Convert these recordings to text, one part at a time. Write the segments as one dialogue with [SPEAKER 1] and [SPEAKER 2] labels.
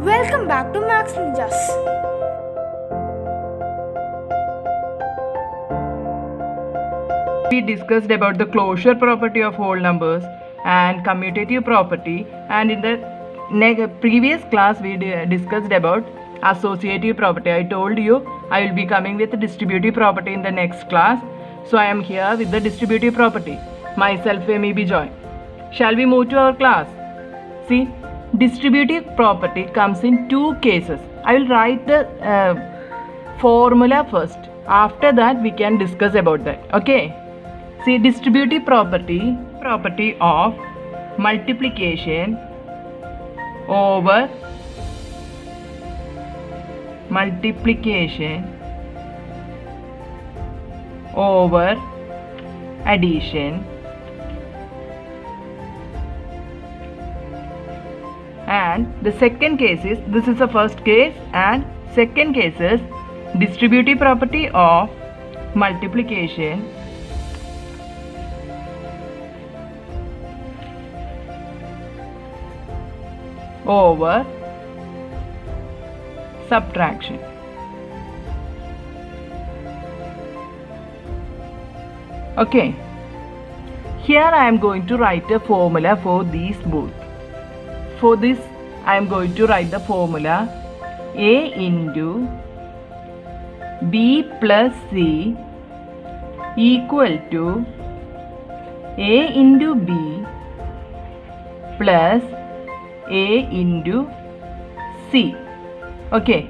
[SPEAKER 1] Welcome back to Max Ninjas.
[SPEAKER 2] We discussed about the closure property of whole numbers and commutative property, and in the previous class we discussed about associative property. I told you I will be coming with the distributive property in the next class, so I am here with the distributive property. Myself Amy B. Joy. Shall we move to our class? See, distributive property comes in two cases. I will write the formula first. After that we can discuss about that. Okay. See, distributive property of multiplication over addition, and the second case is, this is the first case, and second case is distributive property of multiplication over subtraction. Okay, here I am going to write a formula for these both. For this I am going to write the formula A into B plus C equal to A into B plus A into C. Okay,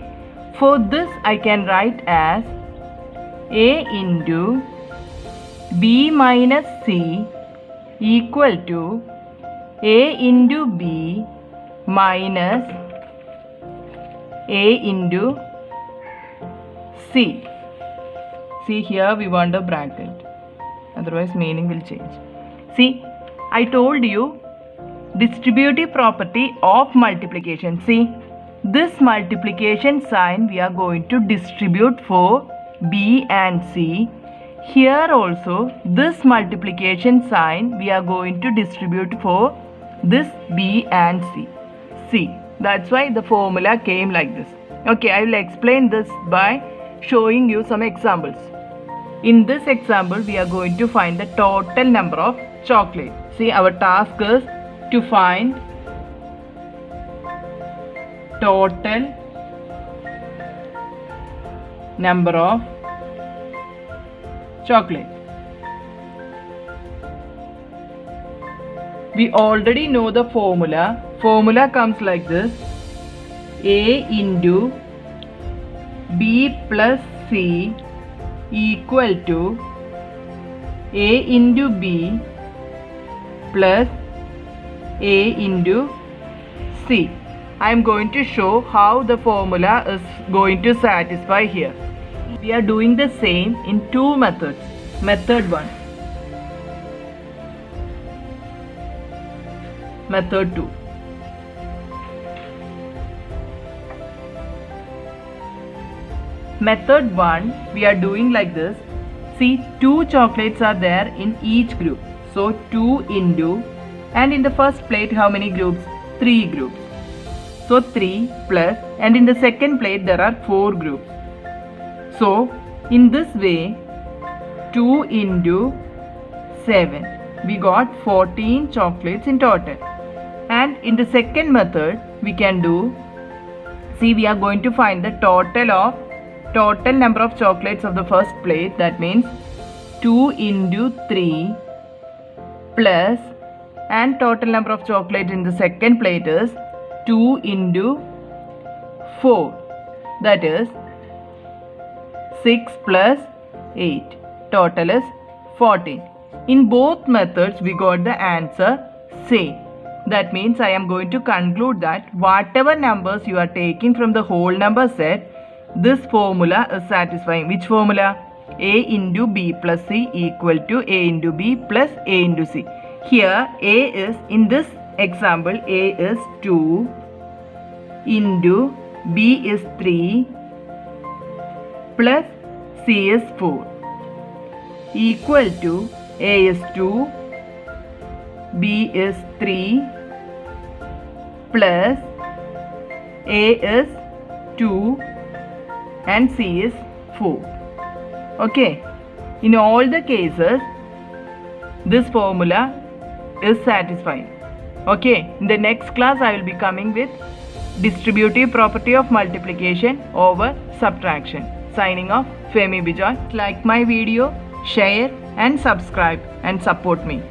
[SPEAKER 2] for this I can write as A into B minus C equal to A into B minus A into C. See, here we want a bracket, otherwise meaning will change. See, I told you distributive property of multiplication. See, this multiplication sign we are going to distribute for B and C. Here also this multiplication sign we are going to distribute for this B and C. See, that's why the formula came like this. Okay, I will explain this by showing you some examples. In this example we are going to find the total number of chocolates. See, our task is to find total number of chocolate. We already know the formula. Formula comes like this: A into B plus C equal to A into B plus A into C. I am going to show how the formula is going to satisfy here. We are doing the same in two methods. Method 1, method 2. Method 1 we are doing like this. See, 2 chocolates are there in each group. So 2 into, and in the first plate how many groups? 3 groups. So 3 plus, and in the second plate there are 4 groups. So in this way 2 into 7, we got 14 chocolates in total. And in the second method we can do, see, we are going to find the total number of chocolates of the first plate. That means 2 into 3 plus, and total number of chocolates in the second plate is 2 into 4, that is 6 plus 8, total is 14. In both methods we got the answer same. That means I am going to conclude that whatever numbers you are taking from the whole number set, this formula is satisfying. Which formula? A into B plus C equal to A into B plus A into C. Here A is, in this example, A is 2 into B is 3 plus C is 4 equal to A is 2, B is 3 plus A is 2 and C is 4. Okay. In all the cases, this formula is satisfying. Okay. In the next class, I will be coming with distributive property of multiplication over subtraction. Signing off, Femi Bijoy. Like my video, share and subscribe and support me.